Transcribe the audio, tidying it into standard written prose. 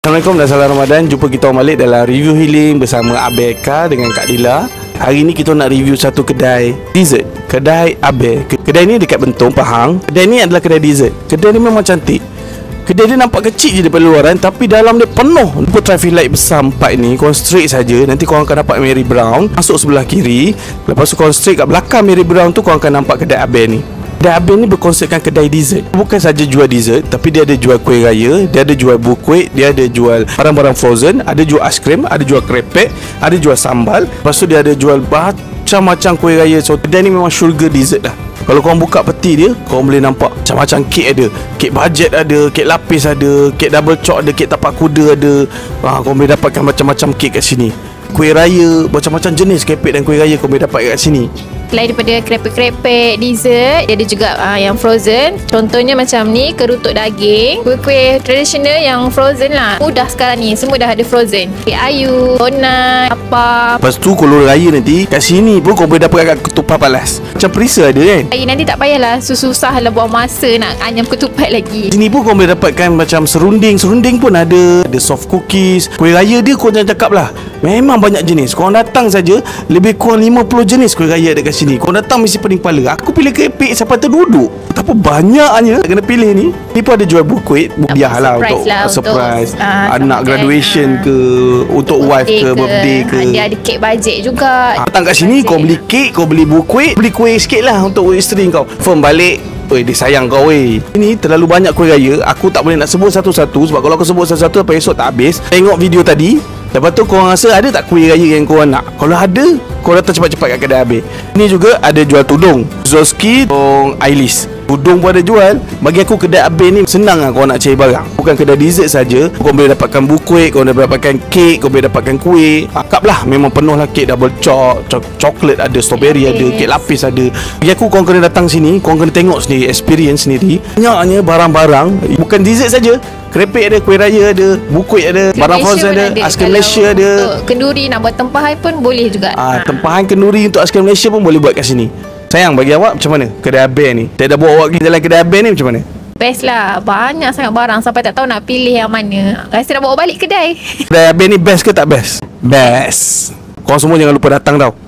Assalamualaikum dan salam Ramadan. Jumpa kita balik dalam review healing bersama Abel Eka dengan Kak Dila. Hari ni kita nak review satu kedai dessert, kedai Abel. Kedai ni dekat Bentong, Pahang. Kedai ni adalah kedai dessert. Kedai ni memang cantik. Kedai dia nampak kecil je daripada luaran, tapi dalam dia penuh. Lupa traffic light besar 4 ni. Korang straight saja, nanti korang akan dapat Mary Brown. Masuk sebelah kiri. Lepas tu korang straight kat belakang Mary Brown tu, korang akan nampak kedai Abel ni. Kedai Abel ni berkonsepkan kedai dessert. Bukan saja jual dessert, tapi dia ada jual kuih raya, dia ada jual bukuit, dia ada jual barang-barang frozen, ada jual aiskrim, ada jual krepek, ada jual sambal. Lepas tu dia ada jual macam-macam kuih raya. So kedai ni memang syurga dessert lah. Kalau korang buka peti dia, korang boleh nampak macam-macam kek ada. Kek bajet ada, kek lapis ada, kek double choc ada, kek tapak kuda ada. Korang boleh dapatkan macam-macam kek kat sini. Kuih raya, macam-macam jenis krepek dan kuih raya korang boleh dapat kat sini. Selain daripada krepek-krepek, dessert, dia ada juga yang frozen. Contohnya macam ni, kerutuk daging. Kuih-kuih tradisional yang frozen lah. Mudah sekarang ni, semua dah ada frozen. Kuih ayu, donat, apa. Lepas tu kalau raya nanti, kat sini pun kau boleh dapat kat ketupat palas. Macam perisa ada kan? Nanti tak payahlah susah lah buang masa nak anyam ketupat lagi. Sini pun kau boleh dapatkan macam serunding. Serunding pun ada. Ada soft cookies. Kuih raya dia kau jangan cakap lah, memang banyak jenis. Korang datang saja, lebih kurang 50 jenis kuih raya ada kat sini. Kau datang mesti pening kepala. Aku pilih krepek sampai terduduk. Betapa banyaknya kena pilih ni. Ni pun ada jual bukuit. Biarlah untuk surprise anak graduation ke, untuk wife ke, birthday ke. Dia ada kek bajet juga. Datang kat sini kau beli kek, kau beli bukuit, beli kuih sikit lah untuk isteri kau. Firm balik, dia sayang kau weh. Ini terlalu banyak kuih raya. Aku tak boleh nak sebut satu-satu, sebab kalau aku sebut satu-satu apa esok tak habis. Tengok video tadi, lepas tu korang rasa ada tak kuih raya yang korang nak? Kalau ada, korang datang cepat-cepat kat kedai Abel. Ini juga ada jual tudung Zoski, tudung Ailis. Tudung pun ada jual. Bagi aku kedai Abel ni senang lah korang nak cari barang. Bukan kedai dessert saja. Korang boleh dapatkan bukuit, korang boleh dapatkan kek, korang boleh dapatkan kuih. Kap lah, memang penuh lah. Kek double choc, coklat ada, strawberry ada, kek lapis ada. Bagi aku korang kena datang sini, korang kena tengok sendiri, experience sendiri. Banyaknya barang-barang. Bukan dessert saja, krepek ada, kuih raya ada, bukuit ada, barang frozen ada, aiskrim Malaysia ada. Untuk kenduri nak buat tempahan pun boleh juga. Tempahan kenduri untuk aiskrim Malaysia pun boleh buat kat sini. Sayang, bagi awak macam mana kedai Abel ni? Saya dah bawa awak pergi jalan kedai Abel ni macam mana? Best lah. Banyak sangat barang sampai tak tahu nak pilih yang mana. Rasa nak bawa balik kedai. Kedai Abel ni best ke tak best? Best. Korang semua jangan lupa datang tau.